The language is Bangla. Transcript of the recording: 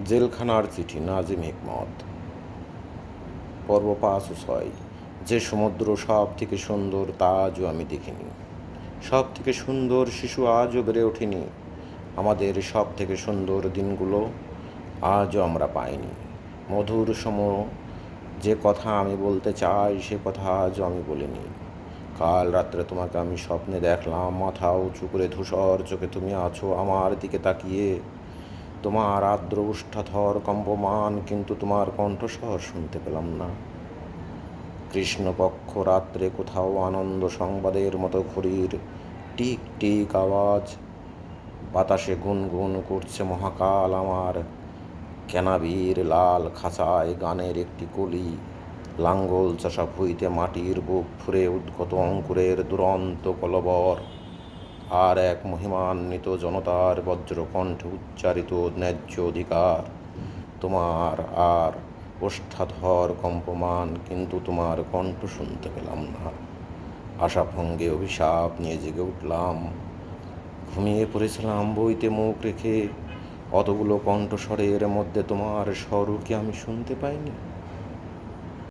জেলখানার চিঠি, নাজিম হিকমত। পর্ব ৫ ও ৬। যে সমুদ্র সব থেকে সুন্দর তা আজও আমি দেখিনি। সব থেকে সুন্দর শিশু আজও বেড়ে ওঠেনি। আমাদের সব থেকে সুন্দর দিনগুলো আজও আমরা পাইনি। মধুর সম যে কথা আমি বলতে চাই সে কথা আজও আমি বলিনি। কাল রাত্রে তোমাকে আমি স্বপ্নে দেখলাম, মাথা উঁচু করে ধূসর চোখে তুমি আছো আমার দিকে তাকিয়ে। তোমার আর্দ্র উষ্ঠাধর কম্পমান, কিন্তু তোমার কণ্ঠস্বর শুনতে পেলাম না। কৃষ্ণপক্ষ রাত্রে কোথাও আনন্দ সংবাদের মতো ঘড়ির টিক টিক আওয়াজ। বাতাসে গুনগুন করছে মহাকাল আমার কেনাবির লাল খাঁচায় গানের একটি কলি। লাঙ্গল চাষা ভুঁইতে মাটির বুক ফুরে উদ্গত অঙ্কুরের দুরন্ত কলবর। আর এক মহিমান্বিত জনতার বজ্রকণ্ঠে উচ্চারিত ন্যায্য অধিকার। তোমার আর ওষ্ঠাধর কম্পমান, কিন্তু তোমার কণ্ঠ শুনতে পেলাম না। আশাভঙ্গে অভিশাপ নিয়ে জেগে উঠলাম। ঘুমিয়ে পড়েছিলাম বইতে মুখ রেখে। অতগুলো কণ্ঠস্বরের মধ্যে তোমার স্বরও কি আমি শুনতে পাইনি?